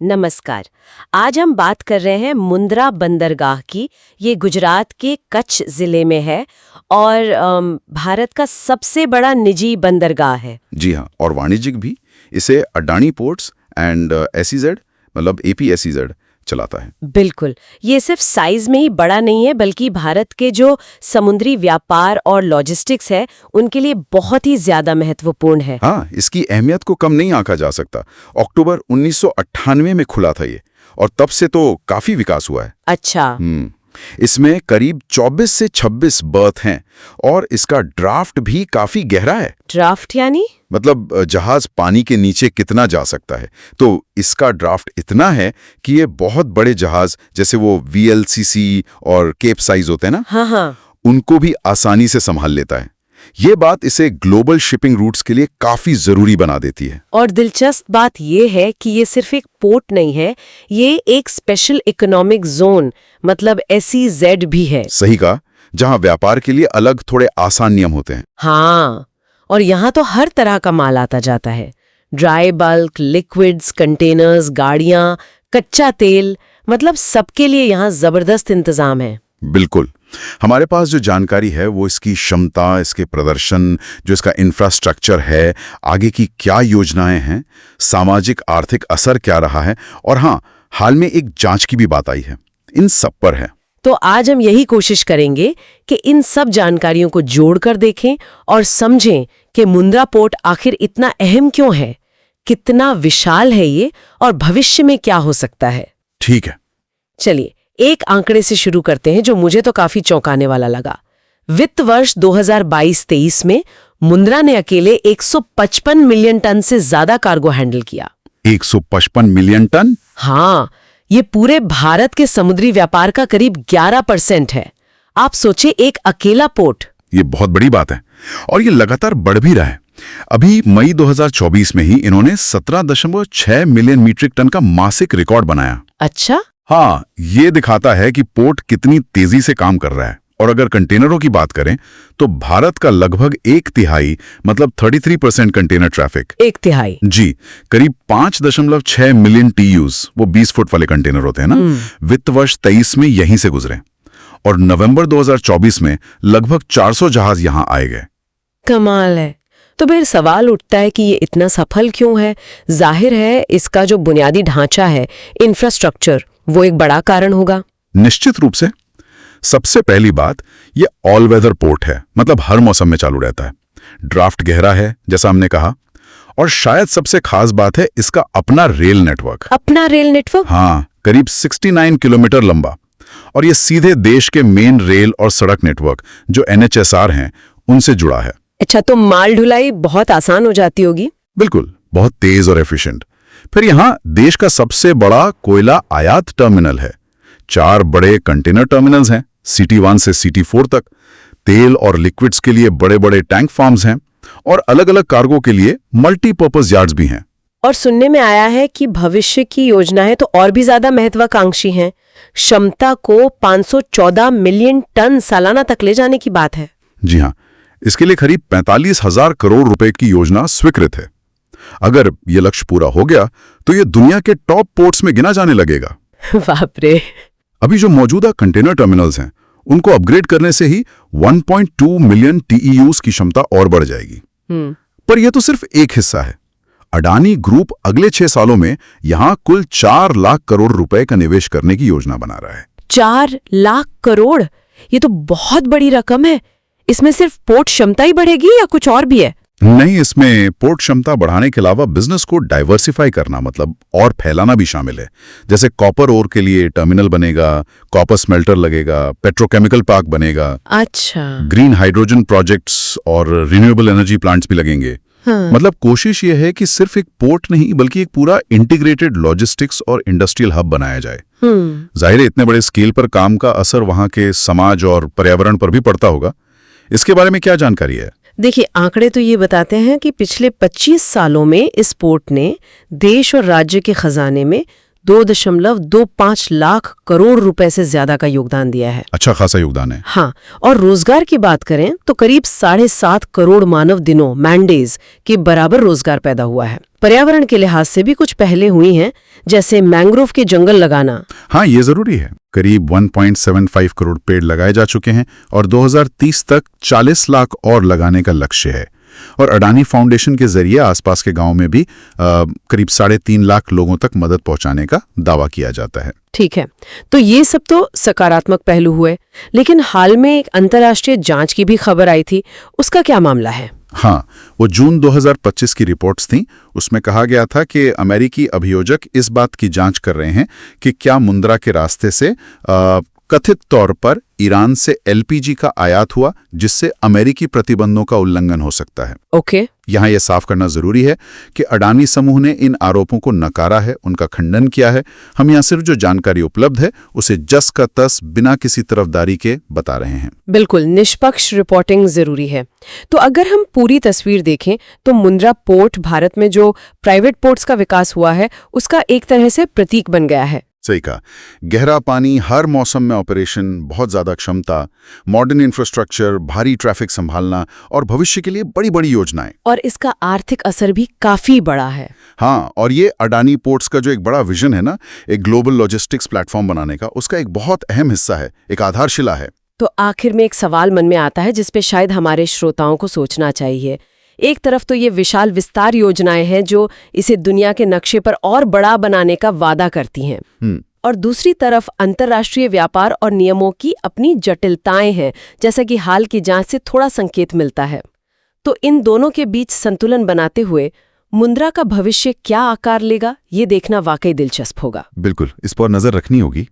नमस्कार। आज हम बात कर रहे हैं मुंद्रा बंदरगाह की। ये गुजरात के कच्छ जिले में है और भारत का सबसे बड़ा निजी बंदरगाह है। जी हाँ, और वाणिज्यिक भी। इसे अडानी पोर्ट्स एंड एसईजेड मतलब एपीएसईजेड चलाता है। बिल्कुल, ये सिर्फ साइज में ही बड़ा नहीं है बल्कि भारत के जो समुद्री व्यापार और लॉजिस्टिक्स है उनके लिए बहुत ही ज्यादा महत्वपूर्ण है। हाँ, इसकी अहमियत को कम नहीं आंका जा सकता। अक्टूबर 1998 में खुला था ये और तब से तो काफी विकास हुआ है। अच्छा। इसमें करीब 24 से 26 बर्थ हैं और इसका ड्राफ्ट भी काफी गहरा है। ड्राफ्ट यानी? मतलब जहाज पानी के नीचे कितना जा सकता है, तो इसका ड्राफ्ट इतना है कि ये बहुत बड़े जहाज जैसे वो वीएलसीसी और केप साइज होते हैं ना, हाँ, उनको भी आसानी से संभाल लेता है। ये बात इसे ग्लोबल शिपिंग रूट्स के लिए काफी जरूरी बना देती है। और दिलचस्प बात ये है कि ये सिर्फ एक पोर्ट नहीं है, ये एक स्पेशल इकोनॉमिक जोन मतलब एसईजेड भी है। सही कहा, जहां व्यापार के लिए अलग थोड़े आसान नियम होते हैं। हाँ, और यहाँ तो हर तरह का माल आता जाता है। ड्राई बल्क, लिक्विड्स, कंटेनर्स, गाड़ियाँ, कच्चा तेल, मतलब सबके लिए यहाँ जबरदस्त इंतजाम है। बिल्कुल। हमारे पास जो जानकारी है वो इसकी क्षमता, इसके प्रदर्शन, जो इसका इंफ्रास्ट्रक्चर है, आगे की क्या योजनाएं हैं, सामाजिक आर्थिक असर क्या रहा है, और हाँ, हाल में एक जांच की भी बात आई है। इन सब पर है। तो आज हम यही कोशिश करेंगे कि इन सब जानकारियों को जोड़कर देखें और समझें कि मुंद्रा पोर्ट आखिर इतना अहम क्यों है, कितना विशाल है ये और भविष्य में क्या हो सकता है। ठीक है, चलिए एक आंकड़े से शुरू करते हैं जो मुझे तो काफी चौंकाने वाला लगा। वित्त वर्ष 2022-23 में मुंद्रा ने अकेले 155 मिलियन टन से ज्यादा कार्गो हैंडल किया। 155 मिलियन टन? हाँ, ये पूरे भारत के समुद्री व्यापार का करीब 11% है। आप सोचे, एक अकेला पोर्ट। ये बहुत बड़ी बात है और ये लगातार बढ़ भी रहा है। अभी मई 2024 में ही इन्होंने 17.6 मिलियन मीट्रिक टन का मासिक रिकॉर्ड बनाया। अच्छा। हाँ, ये दिखाता है कि पोर्ट कितनी तेजी से काम कर रहा है। और अगर कंटेनरों की बात करें तो भारत का लगभग 1/3 मतलब 33% कंटेनर ट्रैफिक। 1/3? जी, करीब 5.6 मिलियन TEUs, वो 20 फुट वाले कंटेनर होते हैं ना, वित्त वर्ष 23 में यहीं से गुजरे और नवंबर 2024 में लगभग 400 जहाज यहां आए गए। कमाल है। तो फिर सवाल उठता है कि ये इतना सफल क्यों है। जाहिर है इसका जो बुनियादी ढांचा है, इंफ्रास्ट्रक्चर, वो एक बड़ा कारण होगा। निश्चित रूप से। सबसे पहली बात, ये ऑल वेदर पोर्ट है, मतलब हर मौसम में चालू रहता है। ड्राफ्ट गहरा है जैसा हमने कहा, और शायद सबसे खास बात है इसका अपना रेल नेटवर्क। अपना रेल नेटवर्क? हाँ, करीब 69 किलोमीटर लंबा, और ये सीधे देश के मेन रेल और सड़क नेटवर्क जो NHSR हैं उनसे जुड़ा है। अच्छा, तो माल ढुलाई बहुत आसान हो जाती होगी। बिल्कुल, बहुत तेज और एफिशिएंट। फिर यहाँ देश का सबसे बड़ा कोयला आयात टर्मिनल है। 4 बड़े कंटेनर टर्मिनल्स हैं, CT1 से CT4 तक। तेल और लिक्विड्स के लिए बड़े बड़े टैंक फार्म्स हैं और अलग अलग कार्गो के लिए मल्टीपर्पज यार्ड्स भी हैं। और सुनने में आया है कि भविष्य की योजनाएं तो और भी ज्यादा महत्वाकांक्षी हैं। क्षमता को 514 मिलियन टन सालाना तक ले जाने की बात है। जी हाँ, इसके लिए करीब 45,000 करोड़ रुपए की योजना स्वीकृत है। अगर ये लक्ष्य पूरा हो गया तो ये दुनिया के टॉप पोर्ट्स में गिना जाने लगेगा। बाप रे। अभी जो मौजूदा कंटेनर टर्मिनल्स हैं उनको अपग्रेड करने से ही 1.2 मिलियन TEUs की क्षमता और बढ़ जाएगी। पर यह तो सिर्फ एक हिस्सा है। अडानी ग्रुप अगले 6 सालों में यहां कुल 4 लाख करोड़ रुपए का निवेश करने की योजना बना रहा है। 4 लाख करोड़? ये तो बहुत बड़ी रकम है। इसमें सिर्फ पोर्ट क्षमता ही बढ़ेगी या कुछ और भी है? नहीं, इसमें पोर्ट क्षमता बढ़ाने के अलावा बिजनेस को डाइवर्सिफाई करना मतलब और फैलाना भी शामिल है। जैसे कॉपर ओर के लिए टर्मिनल बनेगा, कॉपर स्मेल्टर लगेगा, पेट्रोकेमिकल पार्क बनेगा। अच्छा। ग्रीन हाइड्रोजन प्रोजेक्ट्स और रिन्यूएबल एनर्जी प्लांट्स भी लगेंगे। हाँ। मतलब कोशिश यह है कि सिर्फ एक पोर्ट नहीं बल्कि एक पूरा इंटीग्रेटेड लॉजिस्टिक्स और इंडस्ट्रियल हब बनाया जाए। जाहिर है इतने बड़े स्केल पर काम का असर वहां के समाज और पर्यावरण पर भी पड़ता होगा। इसके बारे में क्या जानकारी है? देखिए, आंकड़े तो ये बताते हैं कि पिछले 25 सालों में इस पोर्ट ने देश और राज्य के खजाने में 2.25 लाख करोड़ रुपए से ज्यादा का योगदान दिया है। अच्छा खासा योगदान है। हाँ, और रोजगार की बात करें तो करीब 7.5 करोड़ मानव दिनों मैंडेज के बराबर रोजगार पैदा हुआ है। पर्यावरण के लिहाज से भी कुछ पहले हुई हैं, जैसे मैंग्रोव के जंगल लगाना। हाँ, ये जरूरी है। करीब 1.75 करोड़ पेड़ लगाए जा चुके हैं और 2030 तक 40 लाख और लगाने का लक्ष्य है। और अडानी फाउंडेशन के जरिए आसपास के गांव में भी करीब 3.5 लाख लोगों तक मदद पहुंचाने का दावा किया जाता है। ठीक है, तो ये सब तो सकारात्मक पहलू हुए, लेकिन हाल में एक अंतर्राष्ट्रीय जांच की भी खबर आई थी, उसका क्या मामला है? हाँ, वो जून 2025 की रिपोर्ट्स थीं। उसमें कहा गया था कि अमेरिकी अभियोजक इस बात की जांच कर रहे हैं कि क्या मुंद्रा के रास्ते से कथित तौर पर ईरान से एलपीजी का आयात हुआ, जिससे अमेरिकी प्रतिबंधों का उल्लंघन हो सकता है। ओके। यहाँ यह साफ करना जरूरी है कि अडानी समूह ने इन आरोपों को नकारा है, उनका खंडन किया है। हम यहाँ सिर्फ जो जानकारी उपलब्ध है उसे जस का तस बिना किसी तरफदारी के बता रहे हैं। बिल्कुल, निष्पक्ष रिपोर्टिंग जरूरी है। तो अगर हम पूरी तस्वीर देखें तो मुंद्रा पोर्ट भारत में जो प्राइवेट पोर्ट्स का विकास हुआ है उसका एक तरह से प्रतीक बन गया है। सही कहा। गहरा पानी, हर मौसम में ऑपरेशन, बहुत ज्यादा क्षमता, मॉडर्न इंफ्रास्ट्रक्चर, भारी ट्रैफिक संभालना और भविष्य के लिए बड़ी बड़ी योजनाएं। और इसका आर्थिक असर भी काफी बड़ा है। हाँ, और ये अडानी पोर्ट्स का जो एक बड़ा विजन है ना, एक ग्लोबल लॉजिस्टिक्स प्लेटफॉर्म बनाने का, उसका एक बहुत अहम हिस्सा है, एक आधारशिला है। तो आखिर में एक सवाल मन में आता है जिसपे शायद हमारे श्रोताओं को सोचना चाहिए। एक तरफ तो ये विशाल विस्तार योजनाएं हैं जो इसे दुनिया के नक्शे पर और बड़ा बनाने का वादा करती हैं, और दूसरी तरफ अंतर्राष्ट्रीय व्यापार और नियमों की अपनी जटिलताएं हैं, जैसा कि हाल की जांच से थोड़ा संकेत मिलता है। तो इन दोनों के बीच संतुलन बनाते हुए मुंद्रा का भविष्य क्या आकार लेगा, ये देखना वाकई दिलचस्प होगा। बिल्कुल, इस पर नजर रखनी होगी।